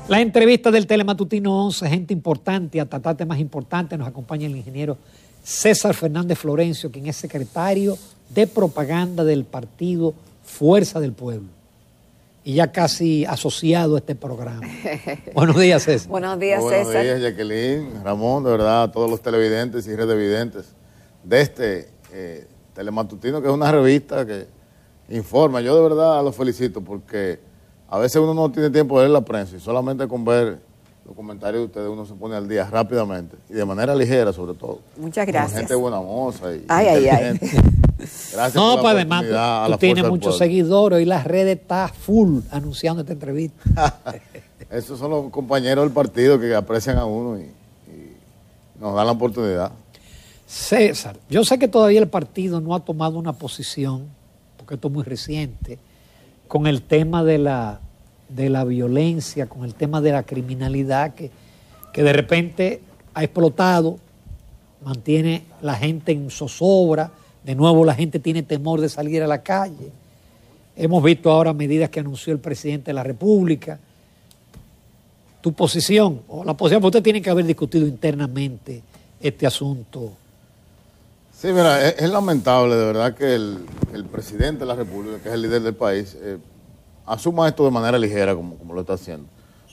La entrevista del Telematutino 11, gente importante, a tratar temas importantes, nos acompaña el ingeniero César Fernández Florencio, quien es secretario de propaganda del partido Fuerza del Pueblo y ya casi asociado a este programa. Buenos días, César. Buenos días, Buenos César. Buenos días, Jacqueline, Ramón, de verdad, a todos los televidentes y redevidentes de este Telematutino, que es una revista que informa. Yo de verdad los felicito porque a veces uno no tiene tiempo de leer la prensa y solamente con ver los comentarios de ustedes uno se pone al día rápidamente y de manera ligera sobre todo. Muchas gracias. Con gente buena moza y ay. Gracias no, por la además oportunidad. tú tienes muchos seguidores y las redes están full anunciando esta entrevista. Esos son los compañeros del partido que aprecian a uno y nos dan la oportunidad. César, yo sé que todavía el partido no ha tomado una posición, porque esto es muy reciente, con el tema de la violencia, con el tema de la criminalidad que de repente ha explotado, mantiene la gente en zozobra, de nuevo la gente tiene temor de salir a la calle. Hemos visto ahora medidas que anunció el presidente de la República. Tu posición, o la posición, porque usted tiene que haber discutido internamente este asunto. Sí, mira, es lamentable de verdad que el presidente de la República, que es el líder del país, asuma esto de manera ligera como lo está haciendo.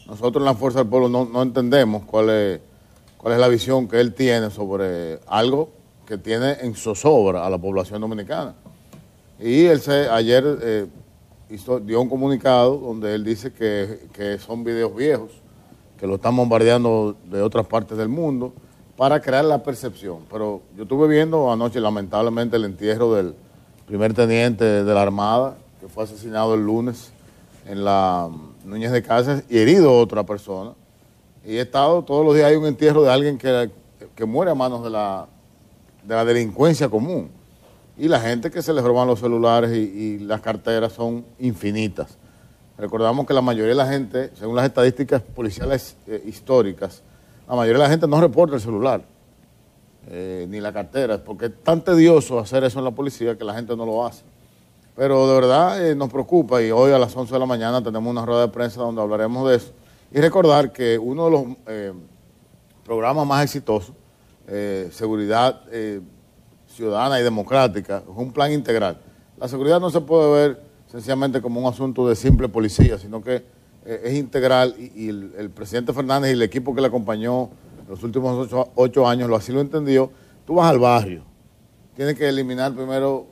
Nosotros en la Fuerza del Pueblo no entendemos cuál es la visión que él tiene sobre algo que tiene en zozobra a la población dominicana. Y él ayer dio un comunicado donde él dice que son videos viejos, que lo están bombardeando de otras partes del mundo, para crear la percepción. Pero yo estuve viendo anoche, lamentablemente, el entierro del primer teniente de la Armada, que fue asesinado el lunes en la Núñez de Cáceres y herido a otra persona. Y he estado, todos los días hay un entierro de alguien que muere a manos de la delincuencia común. Y la gente que se les roban los celulares y las carteras son infinitas. Recordamos que la mayoría de la gente, según las estadísticas policiales históricas, la mayoría de la gente no reporta el celular, ni la cartera, porque es tan tedioso hacer eso en la policía que la gente no lo hace. Pero de verdad nos preocupa y hoy a las 11 de la mañana tenemos una rueda de prensa donde hablaremos de eso. Y recordar que uno de los programas más exitosos, seguridad ciudadana y democrática, es un plan integral. La seguridad no se puede ver sencillamente como un asunto de simple policía, sino que es integral y el presidente Fernández y el equipo que le acompañó los últimos 8 años así lo entendió. Tú vas al barrio, tienes que eliminar primero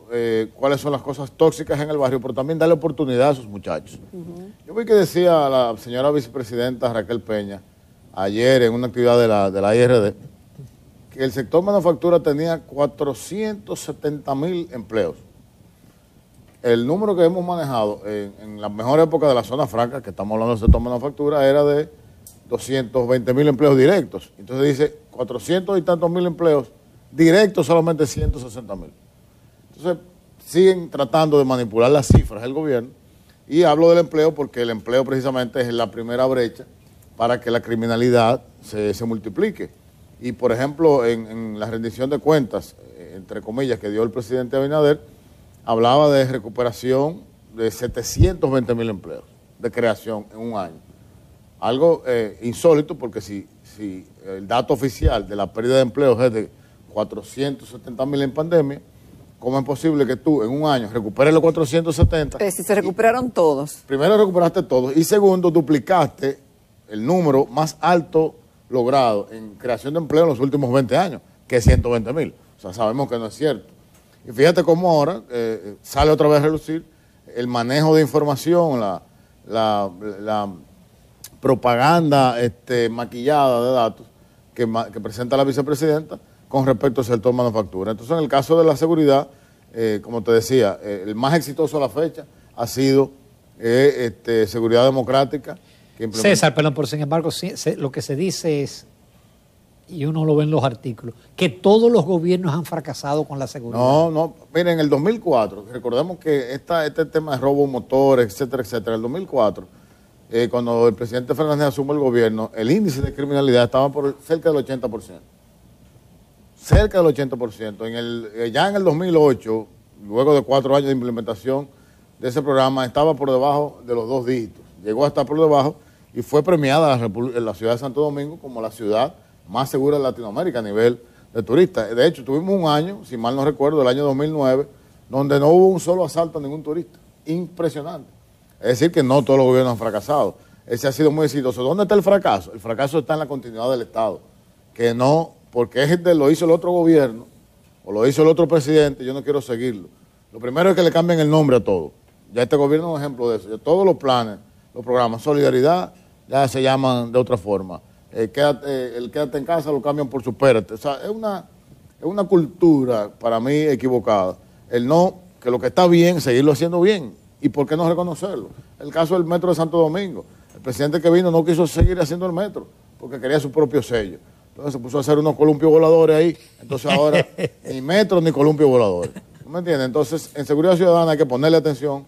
cuáles son las cosas tóxicas en el barrio, pero también darle oportunidad a esos muchachos. Yo vi que decía la señora vicepresidenta Raquel Peña ayer en una actividad de la IRD que el sector manufactura tenía 470,000 empleos. El número que hemos manejado en la mejor época de la zona franca, que estamos hablando del sector manufactura, era de 220,000 empleos directos. Entonces dice 400 y tantos mil empleos directos, solamente 160,000. Entonces siguen tratando de manipular las cifras del gobierno y hablo del empleo porque el empleo precisamente es la primera brecha para que la criminalidad se multiplique. Y por ejemplo, en la rendición de cuentas, entre comillas, que dio el presidente Abinader, hablaba de recuperación de 720,000 empleos de creación en un año. Algo insólito porque si el dato oficial de la pérdida de empleos es de 470,000 en pandemia, ¿cómo es posible que tú en un año recuperes los 470? Si se recuperaron todos. Primero recuperaste todos y segundo duplicaste el número más alto logrado en creación de empleo en los últimos 20 años, que es 120,000. O sea, sabemos que no es cierto. Y fíjate cómo ahora sale otra vez a relucir el manejo de información, la propaganda maquillada de datos que presenta la vicepresidenta con respecto al sector manufactura. Entonces, en el caso de la seguridad, como te decía, el más exitoso a la fecha ha sido seguridad democrática. César, perdón, pero sin embargo, lo que se dice es, y uno lo ve en los artículos, que todos los gobiernos han fracasado con la seguridad. No, miren, en el 2004, recordemos que este tema de robo de motores, etcétera, etcétera, en el 2004, cuando el presidente Fernández asume el gobierno, el índice de criminalidad estaba por cerca del 80%. Cerca del 80%. Ya en el 2008, luego de 4 años de implementación de ese programa, estaba por debajo de los 2 dígitos. Llegó a estar por debajo y fue premiada la ciudad de Santo Domingo como la ciudad más segura de Latinoamérica a nivel de turistas. De hecho, tuvimos un año, si mal no recuerdo, el año 2009, donde no hubo un solo asalto a ningún turista. Impresionante. Es decir, que no todos los gobiernos han fracasado. Ese ha sido muy exitoso. ¿Dónde está el fracaso? El fracaso está en la continuidad del Estado. Que no, porque lo hizo el otro gobierno o lo hizo el otro presidente, yo no quiero seguirlo. Lo primero es que le cambien el nombre a todo. Ya este gobierno es un ejemplo de eso. Ya todos los planes, los programas, solidaridad, ya se llaman de otra forma. El quédate en casa lo cambian por supérate. O sea, es una cultura para mí equivocada. El no, que lo que está bien, seguirlo haciendo bien. ¿Y por qué no reconocerlo? El caso del metro de Santo Domingo. El presidente que vino no quiso seguir haciendo el metro porque quería su propio sello. Entonces se puso a hacer unos columpios voladores ahí. Entonces ahora ni metro ni columpios voladores. ¿No me entiendes? Entonces, en seguridad ciudadana hay que ponerle atención.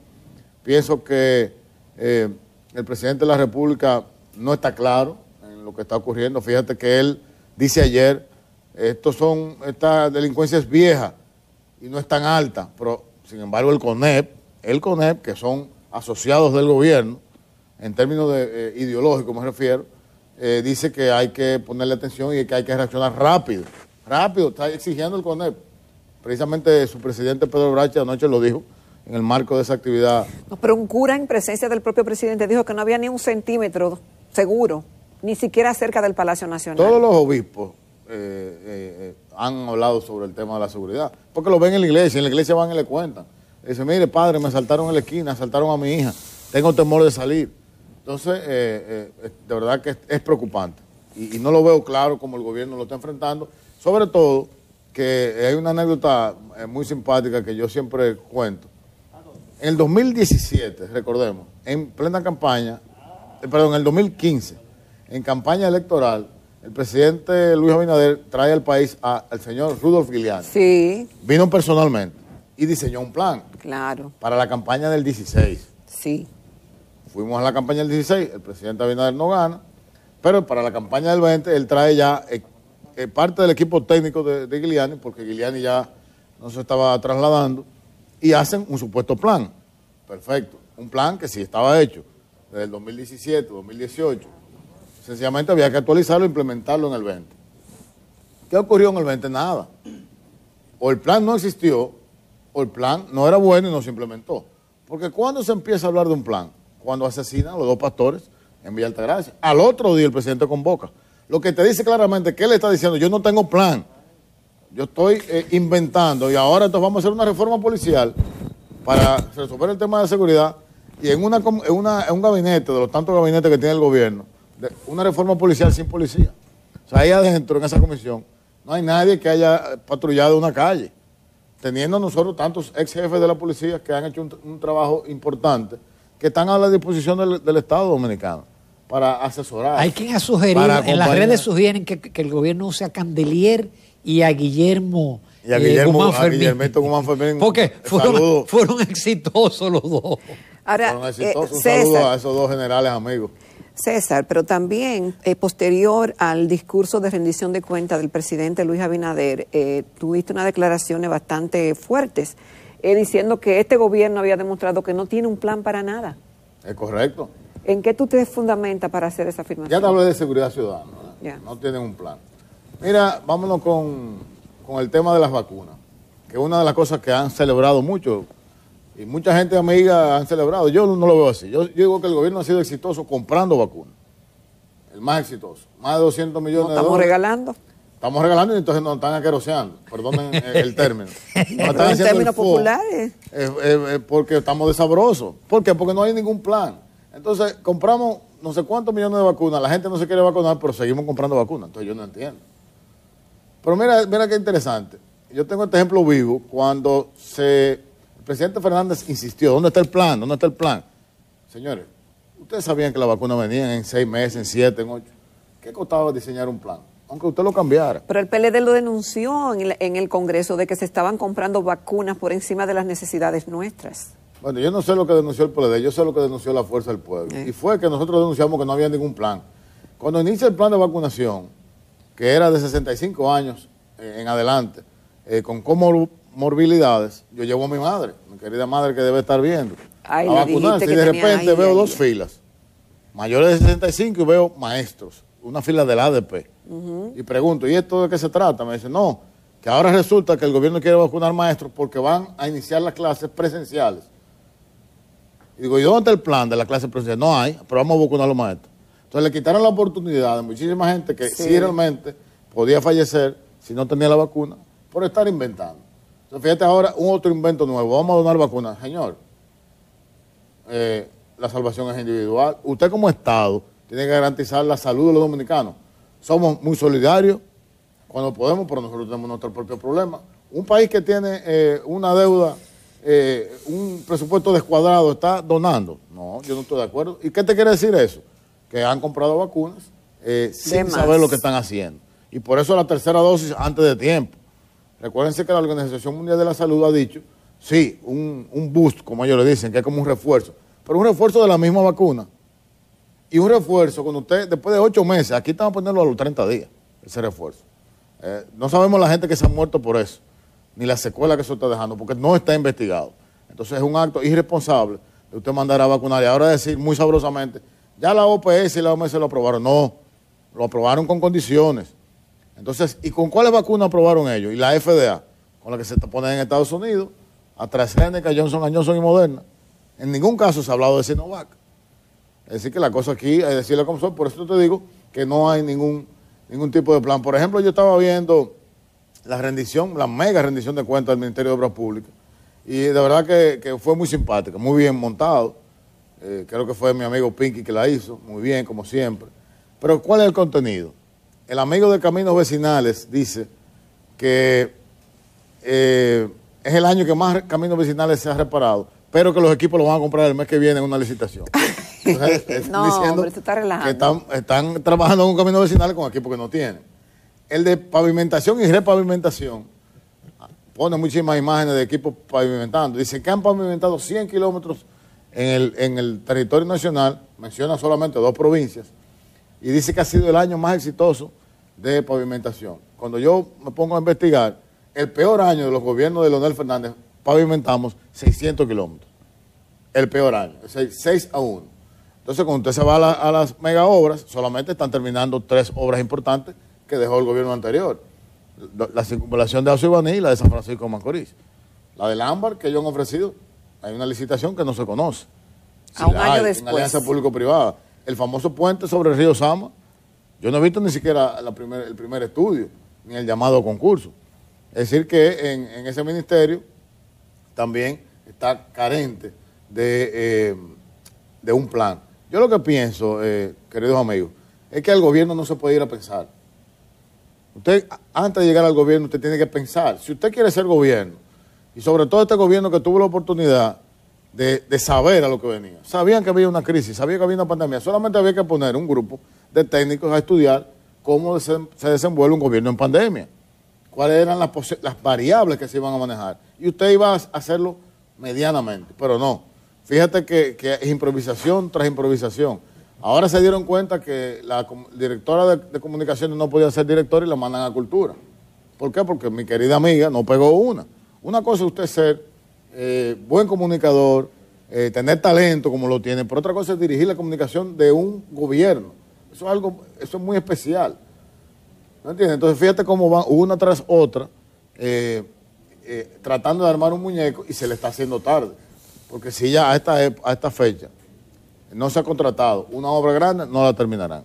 Pienso que el presidente de la República no está claro en lo que está ocurriendo. Fíjate que él dice ayer, esta delincuencia es vieja y no es tan alta, pero sin embargo el CONEP, que son asociados del gobierno, en términos ideológicos me refiero, dice que hay que ponerle atención y que hay que reaccionar rápido. Rápido, está exigiendo el CONEP. Precisamente su presidente Pedro Brache anoche lo dijo en el marco de esa actividad. No, pero un cura en presencia del propio presidente dijo que no había ni un centímetro seguro, ni siquiera cerca del Palacio Nacional. Todos los obispos han hablado sobre el tema de la seguridad, porque lo ven en la iglesia van y le cuentan. Dice, mire padre, me asaltaron en la esquina, asaltaron a mi hija, tengo temor de salir. Entonces, de verdad que es preocupante y no lo veo claro como el gobierno lo está enfrentando, sobre todo que hay una anécdota muy simpática que yo siempre cuento. En el 2017, recordemos, en plena campaña, en el 2015, en campaña electoral, el presidente Luis Abinader trae al país al señor Rudolph Giuliani. Sí. Vino personalmente y diseñó un plan. Claro. Para la campaña del 16. Sí. Fuimos a la campaña del 16, el presidente Abinader no gana, pero para la campaña del 20 él trae ya parte del equipo técnico de Giuliani, porque Giuliani ya no se estaba trasladando, y hacen un supuesto plan. Perfecto. Un plan que sí estaba hecho desde el 2017, 2018. Sencillamente había que actualizarlo e implementarlo en el 20. ¿Qué ocurrió en el 20? Nada. O el plan no existió, o el plan no era bueno y no se implementó. Porque ¿cuándo se empieza a hablar de un plan? Cuando asesinan a los dos pastores en Villa Altagracia. Al otro día el presidente convoca. Lo que te dice claramente que él está diciendo, yo no tengo plan, yo estoy inventando y ahora entonces vamos a hacer una reforma policial para resolver el tema de seguridad y en un gabinete, de los tantos gabinetes que tiene el gobierno, una reforma policial sin policía. O sea, ahí adentro, en esa comisión, no hay nadie que haya patrullado una calle, teniendo nosotros tantos ex jefes de la policía que han hecho un trabajo importante, que están a la disposición del Estado Dominicano para asesorar. Hay quien ha sugerido, en las redes sugieren que el gobierno use a Candelier y a Guillermo Guzmán Fermín. Porque fueron exitosos los dos. Ahora, fueron exitosos. Un saludo a esos dos generales amigos. César, pero también posterior al discurso de rendición de cuentas del presidente Luis Abinader, tuviste unas declaraciones bastante fuertes diciendo que este gobierno había demostrado que no tiene un plan para nada. Es correcto. ¿En qué tú te fundamentas para hacer esa afirmación? Ya te hablé de seguridad ciudadana, yeah. No tienen un plan. Mira, vámonos con el tema de las vacunas, que es una de las cosas que han celebrado mucho, y mucha gente amiga han celebrado. Yo no lo veo así. Yo digo que el gobierno ha sido exitoso comprando vacunas. El más exitoso. Más de 200 millones de dólares. ¿Estamos regalando? Estamos regalando y entonces nos están aqueroseando. Perdonen el término. En términos populares. Porque estamos de sabrosos. ¿Por qué? Porque no hay ningún plan. Entonces, compramos no sé cuántos millones de vacunas. La gente no se quiere vacunar, pero seguimos comprando vacunas. Entonces, yo no entiendo. Pero mira qué interesante. Yo tengo este ejemplo vivo cuando el presidente Fernández insistió, ¿dónde está el plan? ¿Dónde está el plan? Señores, ustedes sabían que las vacunas venían en 6 meses, en 7, en 8. ¿Qué costaba diseñar un plan? Aunque usted lo cambiara. Pero el PLD lo denunció en el Congreso de que se estaban comprando vacunas por encima de las necesidades nuestras. Bueno, yo no sé lo que denunció el PLD, yo sé lo que denunció la Fuerza del Pueblo. Y fue que nosotros denunciamos que no había ningún plan. Cuando inicia el plan de vacunación, que era de 65 años en adelante, con comorbilidades, yo llevo a mi madre, mi querida madre que debe estar viendo, a vacunarse, y de repente veo 2 filas. mayores de 65 y veo maestros, una fila del ADP. Y pregunto, ¿y esto de qué se trata? Me dicen, no, que ahora resulta que el gobierno quiere vacunar maestros porque van a iniciar las clases presenciales. Y digo, ¿y dónde está el plan de la clase presencial? No hay, pero vamos a vacunar a los maestros. Entonces le quitaron la oportunidad de muchísima gente que sí realmente podía fallecer si no tenía la vacuna por estar inventando. Entonces fíjate ahora un otro invento nuevo, vamos a donar vacunas. Señor, la salvación es individual. Usted como Estado tiene que garantizar la salud de los dominicanos. Somos muy solidarios cuando podemos, pero nosotros tenemos nuestro propio problema. Un país que tiene una deuda, un presupuesto descuadrado, está donando. No, yo no estoy de acuerdo. ¿Y qué te quiere decir eso? Que han comprado vacunas sin saber lo que están haciendo. Y por eso la tercera dosis antes de tiempo. Recuérdense que la Organización Mundial de la Salud ha dicho, sí, un boost, como ellos le dicen, que es como un refuerzo, pero un refuerzo de la misma vacuna. Y un refuerzo, cuando usted, después de 8 meses, aquí estamos poniéndolo a los 30 días, ese refuerzo. No sabemos la gente que se ha muerto por eso, ni la secuela que eso está dejando, porque no está investigado. Entonces es un acto irresponsable de usted mandar a vacunar y ahora decir muy sabrosamente, ya la OPS y la OMS lo aprobaron. No, lo aprobaron con condiciones. Entonces, ¿y con cuáles vacunas aprobaron ellos? Y la FDA, con la que se ponen en Estados Unidos, AstraZeneca, Johnson & Johnson y Moderna. En ningún caso se ha hablado de Sinovac. Es decir, que la cosa aquí es decirle como son. Por eso te digo que no hay ningún tipo de plan. Por ejemplo, yo estaba viendo la mega rendición de cuentas del Ministerio de Obras Públicas. Y de verdad que fue muy simpática, muy bien montado. Creo que fue mi amigo Pinky que la hizo, muy bien, como siempre. Pero ¿cuál es el contenido? El amigo de Caminos Vecinales dice que es el año que más caminos vecinales se ha reparado, pero que los equipos los van a comprar el mes que viene en una licitación. Entonces, no, hombre, se está relajando. Que están trabajando en un camino vecinal con equipos que no tienen. El de pavimentación y repavimentación pone muchísimas imágenes de equipos pavimentando. Dicen que han pavimentado 100 kilómetros en el territorio nacional, menciona solamente 2 provincias, y dice que ha sido el año más exitoso de pavimentación. Cuando yo me pongo a investigar, el peor año de los gobiernos de Leonel Fernández, pavimentamos 600 kilómetros. El peor año, 6-1. Entonces, cuando usted se va a las mega obras, solamente están terminando 3 obras importantes que dejó el gobierno anterior. La circunvalación de Aso Ibaní y la de San Francisco de Macorís. La del Ámbar, que ellos han ofrecido, hay una licitación que no se conoce. Si a un año después. Una alianza público-privada. El famoso puente sobre el río Sama, yo no he visto ni siquiera el primer estudio, ni el llamado concurso. Es decir que en ese ministerio también está carente de un plan. Yo lo que pienso, queridos amigos, es que al gobierno no se puede ir a pensar. Usted, antes de llegar al gobierno, usted tiene que pensar. Si usted quiere ser gobierno, y sobre todo este gobierno que tuvo la oportunidad de saber a lo que venía. Sabían que había una crisis, sabían que había una pandemia. Solamente había que poner un grupo de técnicos a estudiar cómo se desenvuelve un gobierno en pandemia. Cuáles eran las variables que se iban a manejar. Y usted iba a hacerlo medianamente, pero no. Fíjate que es improvisación tras improvisación. Ahora se dieron cuenta que la directora de comunicaciones no podía ser directora y la mandan a cultura. ¿Por qué? Porque mi querida amiga no pegó una. Una cosa es usted ser buen comunicador, tener talento como lo tiene, pero otra cosa es dirigir la comunicación de un gobierno. Eso es muy especial. ¿No entiendes? Entonces fíjate cómo van una tras otra tratando de armar un muñeco y se le está haciendo tarde. Porque si ya a esta fecha no se ha contratado una obra grande, no la terminarán.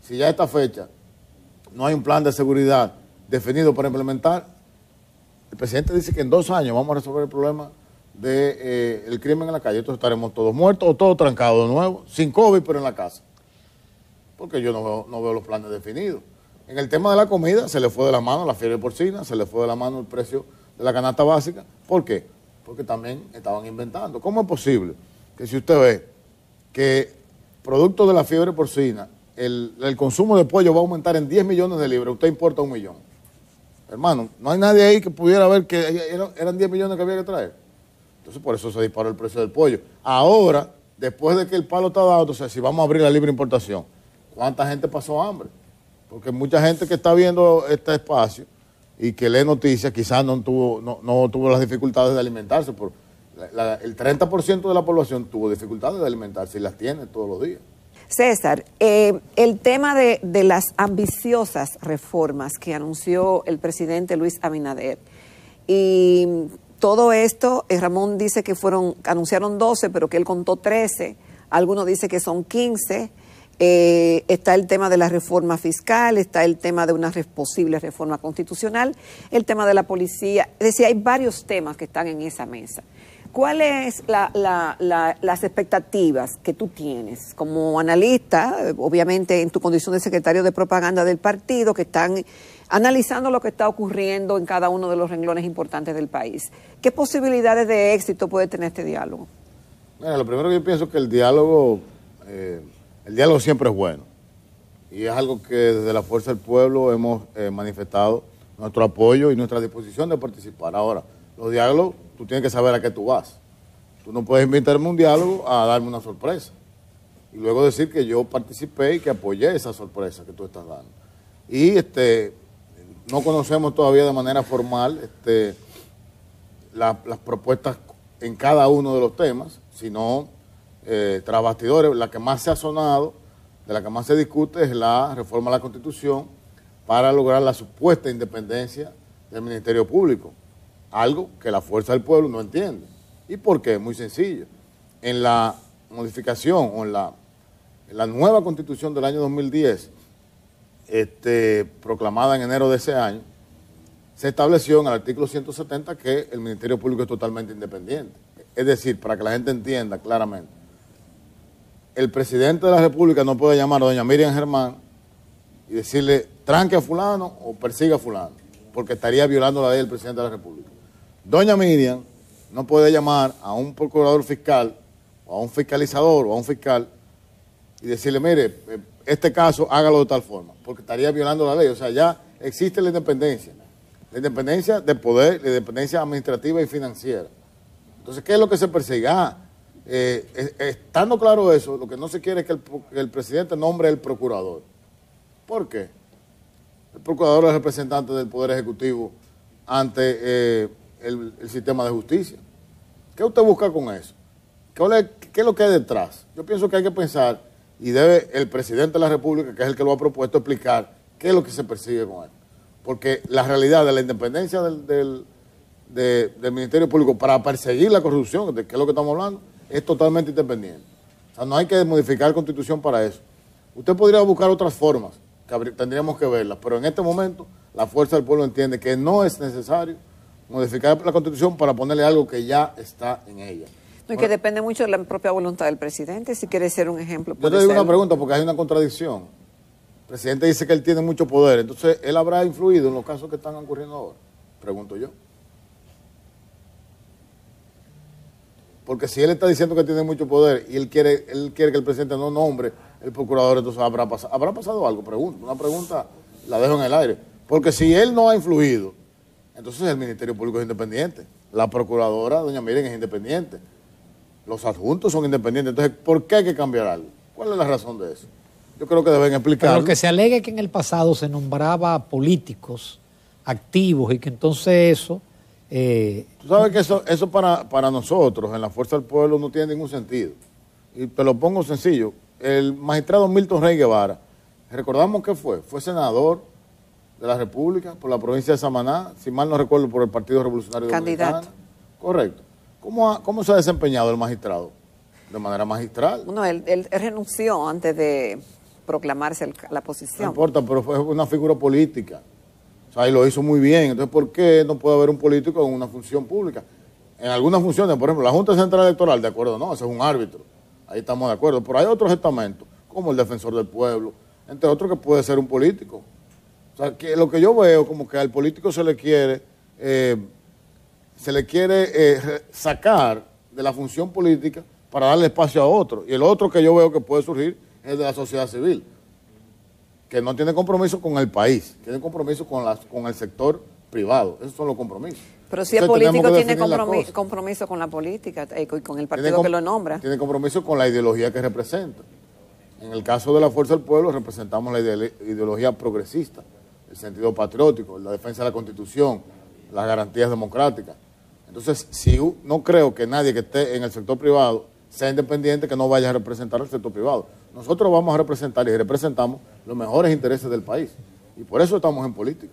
Si ya a esta fecha no hay un plan de seguridad definido para implementar, el presidente dice que en 2 años vamos a resolver el problema del crimen en la calle. Entonces estaremos todos muertos o todos trancados de nuevo, sin COVID, pero en la casa. Porque yo no veo los planes definidos. En el tema de la comida se le fue de la mano la fiebre porcina, se le fue de la mano el precio de la canasta básica. ¿Por qué? Porque también estaban inventando. ¿Cómo es posible que si usted ve que producto de la fiebre porcina, el consumo de pollo va a aumentar en 10 millones de libras, usted importa 1 millón? Hermano, no hay nadie ahí que pudiera ver que eran 10 millones que había que traer. Entonces, por eso se disparó el precio del pollo. Ahora, después de que el palo está dado, entonces, si vamos a abrir la libre importación, ¿cuánta gente pasó hambre? Porque mucha gente que está viendo este espacio y que lee noticias, quizás no tuvo las dificultades de alimentarse. El 30% de la población tuvo dificultades de alimentarse y las tiene todos los días. César, el tema de las ambiciosas reformas que anunció el presidente Luis Abinader y todo esto, Ramón dice que anunciaron 12, pero que él contó 13, algunos dicen que son 15, está el tema de la reforma fiscal, está el tema de una posible reforma constitucional, el tema de la policía, es decir, hay varios temas que están en esa mesa. ¿Cuáles las expectativas que tú tienes como analista, obviamente en tu condición de secretario de propaganda del partido, que están analizando lo que está ocurriendo en cada uno de los renglones importantes del país? ¿Qué posibilidades de éxito puede tener este diálogo? Mira, lo primero que yo pienso es que el diálogo siempre es bueno. Y es algo que desde la Fuerza del Pueblo hemos manifestado nuestro apoyo y nuestra disposición de participar. Ahora, los diálogos, tú tienes que saber a qué tú vas. Tú no puedes invitarme a un diálogo a darme una sorpresa. Y luego decir que yo participé y que apoyé esa sorpresa que tú estás dando. Y no conocemos todavía de manera formal las propuestas en cada uno de los temas, sino tras bastidores. La que más se ha sonado, de la que más se discute, es la reforma a la Constitución para lograr la supuesta independencia del Ministerio Público. Algo que la Fuerza del Pueblo no entiende. ¿Y por qué? Muy sencillo. En la modificación o en la nueva Constitución del año 2010, proclamada en enero de ese año, se estableció en el artículo 170 que el Ministerio Público es totalmente independiente. Es decir, para que la gente entienda claramente, el presidente de la República no puede llamar a doña Miriam Germán y decirle tranque a fulano o persiga a fulano, porque estaría violando la ley del presidente de la República. Doña Miriam no puede llamar a un procurador fiscal o a un fiscalizador o a un fiscal y decirle, mire, este caso hágalo de tal forma, porque estaría violando la ley. O sea, ya existe la independencia de poder, la independencia administrativa y financiera. Entonces, ¿qué es lo que se persigue? Estando claro eso, lo que no se quiere es que el presidente nombre el procurador. ¿Por qué? El procurador es el representante del Poder Ejecutivo ante el sistema de justicia. ¿Qué usted busca con eso? ¿Qué es lo que hay detrás? Yo pienso que hay que pensar, y debe el presidente de la República, que es el que lo ha propuesto, explicar qué es lo que se persigue con él. Porque la realidad de la independencia del Ministerio Público para perseguir la corrupción, de qué es lo que estamos hablando, es totalmente independiente. O sea, no hay que modificar la Constitución para eso. Usted podría buscar otras formas, que tendríamos que verlas, pero en este momento la Fuerza del Pueblo entiende que no es necesario modificar la Constitución para ponerle algo que ya está en ella. No, y que depende mucho de la propia voluntad del presidente, si quiere ser un ejemplo. Yo te digo una pregunta porque hay una contradicción. El presidente dice que él tiene mucho poder, entonces él habrá influido en los casos que están ocurriendo ahora, pregunto yo. Porque si él está diciendo que tiene mucho poder y él quiere que el presidente no nombre el procurador, entonces ¿habrá pasado algo? Una pregunta la dejo en el aire. Porque si él no ha influido, entonces el Ministerio Público es independiente. La procuradora, doña Miriam, es independiente. Los adjuntos son independientes. Entonces, ¿por qué hay que cambiar algo? ¿Cuál es la razón de eso? Yo creo que deben explicarlo. Pero lo que se alega es que en el pasado se nombraba políticos activos y que entonces eso... Tú sabes que eso para nosotros, en la Fuerza del Pueblo, no tiene ningún sentido. Y te lo pongo sencillo. El magistrado Milton Rey Guevara, recordamos que fue senador de la República por la provincia de Samaná, si mal no recuerdo, por el Partido Revolucionario Dominicano. Candidato. Correcto. ¿Cómo se ha desempeñado el magistrado? De manera magistral. No, él renunció antes de proclamarse la posición. No importa, pero fue una figura política. O sea, y lo hizo muy bien. Entonces, ¿por qué no puede haber un político en una función pública? En algunas funciones, por ejemplo, la Junta Central Electoral, de acuerdo, no, ese es un árbitro. Ahí estamos de acuerdo. Pero hay otros estamentos, como el Defensor del Pueblo, entre otros que puede ser un político. O sea, que lo que yo veo como que al político se le quiere sacar de la función política para darle espacio a otro. Y el otro que yo veo que puede surgir es de la sociedad civil, que no tiene compromiso con el país, tiene compromiso con el sector privado. Esos son los compromisos. Pero si el político tiene compromiso con la política y con el partido que lo nombra. Tiene compromiso con la ideología que representa. En el caso de la Fuerza del Pueblo representamos la ideología progresista, el sentido patriótico, la defensa de la Constitución, las garantías democráticas. Entonces, no creo que nadie que esté en el sector privado sea independiente, que no vaya a representar al sector privado. Nosotros vamos a representar y representamos los mejores intereses del país. Y por eso estamos en política.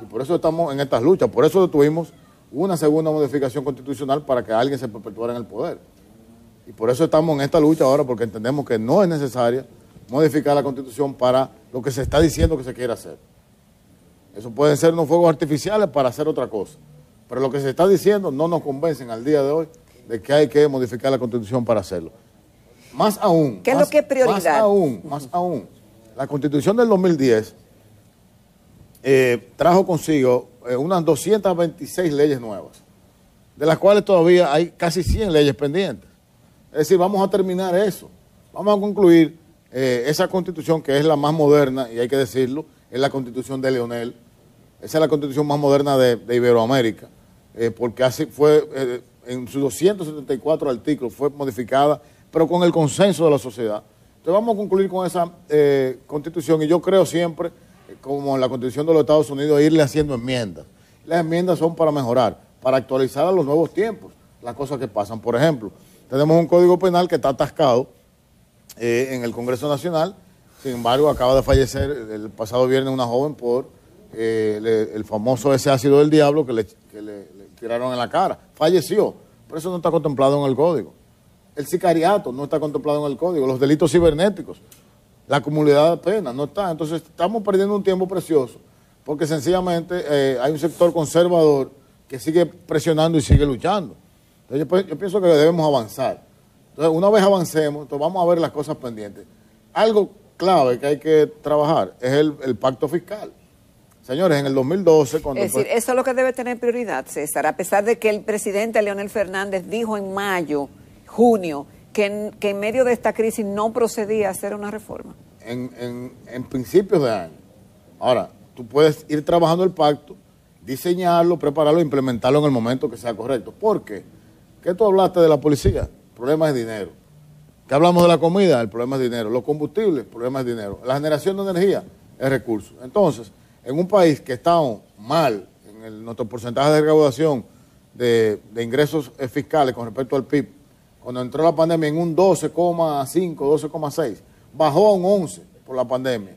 Y por eso estamos en estas luchas. Por eso tuvimos una segunda modificación constitucional para que alguien se perpetuara en el poder. Y por eso estamos en esta lucha ahora, porque entendemos que no es necesaria modificar la Constitución para lo que se está diciendo que se quiere hacer. Eso pueden ser unos fuegos artificiales para hacer otra cosa. Pero lo que se está diciendo no nos convencen al día de hoy de que hay que modificar la Constitución para hacerlo. Más aún. ¿Qué es lo que es prioridad? Más aún. La Constitución del 2010 trajo consigo unas 226 leyes nuevas, de las cuales todavía hay casi 100 leyes pendientes. Es decir, vamos a terminar eso. Vamos a concluir esa Constitución, que es la más moderna, y hay que decirlo, es la Constitución de Leonel. Esa es la Constitución más moderna de Iberoamérica, porque así fue, en sus 274 artículos fue modificada, pero con el consenso de la sociedad. Entonces vamos a concluir con esa Constitución, y yo creo siempre, como en la Constitución de los Estados Unidos, irle haciendo enmiendas. Las enmiendas son para mejorar, para actualizar a los nuevos tiempos, las cosas que pasan. Por ejemplo, tenemos un Código Penal que está atascado en el Congreso Nacional. Sin embargo, acaba de fallecer el pasado viernes una joven por el famoso ese ácido del diablo que le tiraron en la cara. Falleció, pero eso no está contemplado en el Código. El sicariato no está contemplado en el Código. Los delitos cibernéticos, la acumulación de penas no está. Entonces estamos perdiendo un tiempo precioso porque sencillamente hay un sector conservador que sigue presionando y sigue luchando. Entonces yo pienso que debemos avanzar. Entonces, una vez avancemos, entonces vamos a ver las cosas pendientes. Algo clave que hay que trabajar es el pacto fiscal. Señores, en el 2012... cuando es decir, eso es lo que debe tener prioridad, César, a pesar de que el presidente Leonel Fernández dijo en mayo, junio, que en medio de esta crisis no procedía a hacer una reforma. En principios de año. Ahora, tú puedes ir trabajando el pacto, diseñarlo, prepararlo, implementarlo en el momento que sea correcto. ¿Por qué? ¿Qué tú hablaste de la policía? El problema es dinero. ¿Qué hablamos de la comida? El problema es dinero. Los combustibles, el problema es dinero. La generación de energía es recurso. Entonces, en un país que está mal en nuestro porcentaje de recaudación de ingresos fiscales con respecto al PIB, cuando entró la pandemia en un 12,5, 12,6, bajó a un 11 por la pandemia.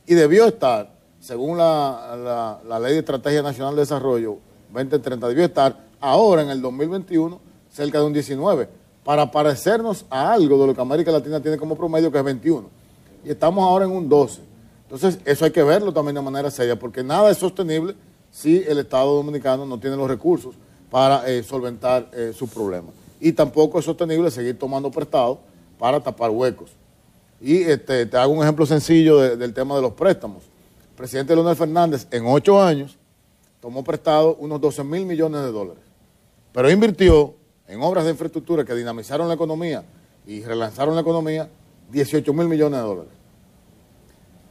Y debió estar, según la Ley de Estrategia Nacional de Desarrollo 2030, debió estar ahora en el 2021 cerca de un 19, para parecernos a algo de lo que América Latina tiene como promedio, que es 21. Y estamos ahora en un 12. Entonces, eso hay que verlo también de manera seria, porque nada es sostenible si el Estado Dominicano no tiene los recursos para solventar sus problemas. Y tampoco es sostenible seguir tomando prestado para tapar huecos. Y te hago un ejemplo sencillo del tema de los préstamos. El presidente Leonel Fernández, en 8 años, tomó prestado unos 12,000 millones de dólares. Pero invirtió en obras de infraestructura que dinamizaron la economía y relanzaron la economía, 18,000 millones de dólares.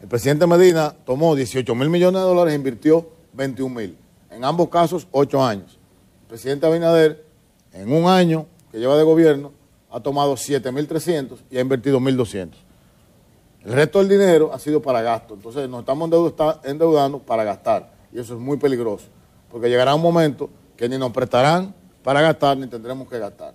El presidente Medina tomó 18,000 millones de dólares e invirtió 21,000. En ambos casos, 8 años. El presidente Abinader, en un año que lleva de gobierno, ha tomado 7,300 y ha invertido 1,200. El resto del dinero ha sido para gasto. Entonces nos estamos endeudando para gastar. Y eso es muy peligroso. Porque llegará un momento que ni nos prestarán para gastar, ni tendremos que gastar.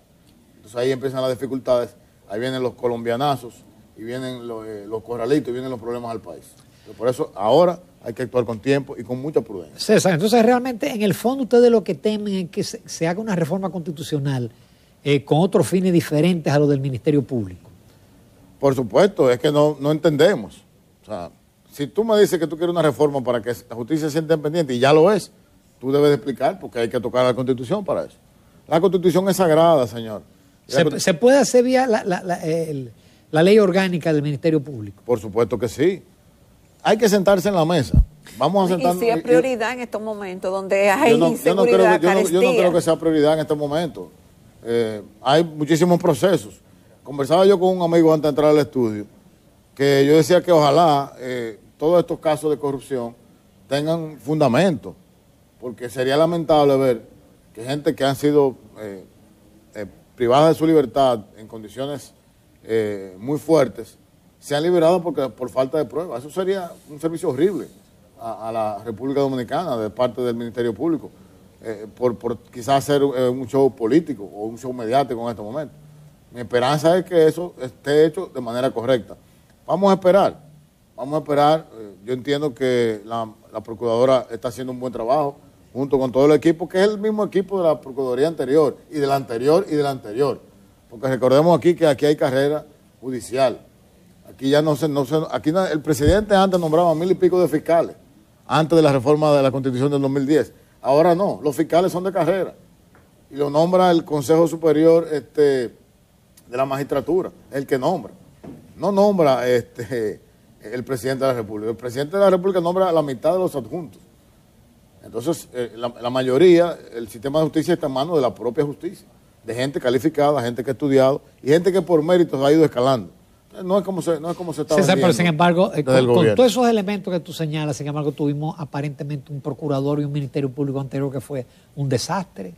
Entonces ahí empiezan las dificultades, ahí vienen los colombianazos, y vienen los corralitos, y vienen los problemas al país. Entonces, por eso ahora hay que actuar con tiempo y con mucha prudencia. César, entonces realmente en el fondo ustedes lo que temen es que se haga una reforma constitucional con otros fines diferentes a los del Ministerio Público. Por supuesto, es que no entendemos. O sea, si tú me dices que tú quieres una reforma para que la justicia sea independiente, y ya lo es, tú debes de explicar porque hay que tocar la Constitución para eso. La Constitución es sagrada, señor. ¿Se puede hacer vía la ley orgánica del Ministerio Público? Por supuesto que sí. Hay que sentarse en la mesa. Vamos a sentarnos. Y si es prioridad en estos momentos donde hay inseguridad, yo no creo que sea prioridad en estos momentos. Hay muchísimos procesos. Conversaba yo con un amigo antes de entrar al estudio, que yo decía que ojalá todos estos casos de corrupción tengan fundamento, porque sería lamentable ver que gente que han sido privadas de su libertad en condiciones muy fuertes sean liberados por falta de pruebas. Eso sería un servicio horrible a la República Dominicana de parte del Ministerio Público, por quizás hacer un show político o un show mediático en este momento. Mi esperanza es que eso esté hecho de manera correcta. Vamos a esperar. Yo entiendo que la Procuradora está haciendo un buen trabajo junto con todo el equipo, que es el mismo equipo de la Procuraduría anterior, y de la anterior, y de la anterior. Porque recordemos aquí que aquí hay carrera judicial. Aquí ya el presidente antes nombraba 1000 y pico de fiscales, antes de la reforma de la Constitución del 2010. Ahora no, los fiscales son de carrera. Y lo nombra el Consejo Superior de la Magistratura, el que nombra. No nombra el presidente de la República. El presidente de la República nombra a la mitad de los adjuntos. Entonces, la mayoría, el sistema de justicia está en manos de la propia justicia, de gente calificada, gente que ha estudiado y gente que por méritos ha ido escalando. Entonces, no es como se está César, pero sin embargo, con todos esos elementos que tú señalas, sin embargo, tuvimos aparentemente un procurador y un ministerio público anterior que fue un desastre,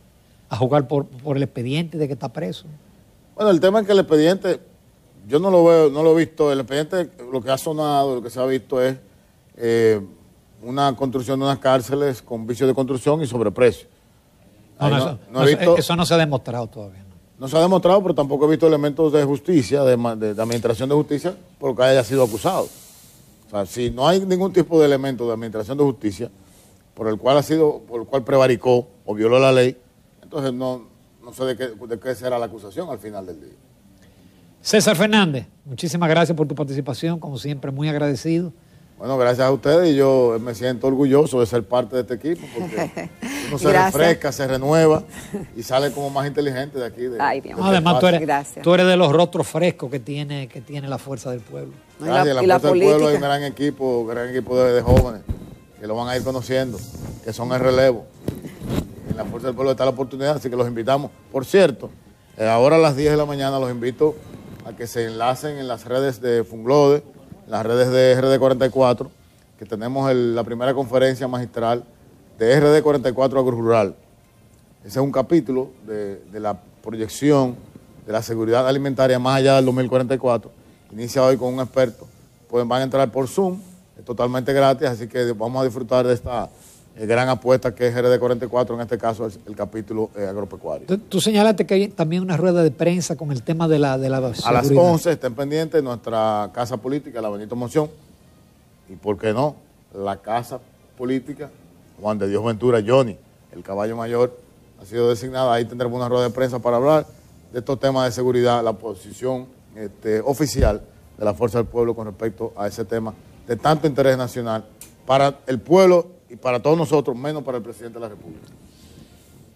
a jugar por el expediente de que está preso. Bueno, el tema es que el expediente, yo no lo veo, no lo he visto. El expediente, lo que ha sonado, lo que se ha visto es una construcción de unas cárceles con vicios de construcción y sobreprecio. Eso no se ha demostrado todavía. No se ha demostrado, pero tampoco he visto elementos de justicia, de administración de justicia, por lo que haya sido acusado. O sea, si no hay ningún tipo de elemento de administración de justicia por el cual prevaricó o violó la ley, entonces no sé de qué será la acusación al final del día. César Fernández, muchísimas gracias por tu participación, como siempre, muy agradecido. Bueno, gracias a ustedes, y yo me siento orgulloso de ser parte de este equipo, porque uno se refresca, se renueva y sale como más inteligente de aquí. Ay, Dios. Además, tú eres de los rostros frescos que tiene la fuerza del pueblo. Gracias, la fuerza del pueblo hay un gran equipo de jóvenes que lo van a ir conociendo, que son el relevo. En la fuerza del pueblo está la oportunidad, así que los invitamos. Por cierto, ahora a las 10 de la mañana los invito a que se enlacen en las redes de Funglode, las redes de RD44, que tenemos la primera conferencia magistral de RD44 Agrorural. Ese es un capítulo de la proyección de la seguridad alimentaria más allá del 2044. Inicia hoy con un experto. Van a entrar por Zoom, es totalmente gratis, así que vamos a disfrutar de esta gran apuesta que es RD44, en este caso el capítulo agropecuario. Tú señalaste que hay también una rueda de prensa con el tema de la seguridad. A las 11 estén pendientes nuestra casa política, la Benito Monción, y por qué no, la casa política Juan de Dios Ventura, Johnny, el caballo mayor, ha sido designada. Ahí tendremos una rueda de prensa para hablar de estos temas de seguridad, la posición oficial de la Fuerza del Pueblo con respecto a ese tema de tanto interés nacional para el pueblo y para todos nosotros, menos para el presidente de la República.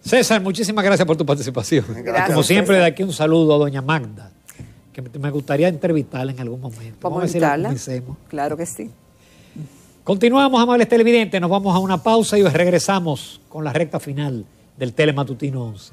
César, muchísimas gracias por tu participación. Gracias, como siempre, César. de aquí un saludo a doña Magda, que me gustaría entrevistarla en algún momento. Vamos a ver si la invitarla. convencemos. Claro que sí. Continuamos, amables televidentes, nos vamos a una pausa y regresamos con la recta final del Telematutino 11.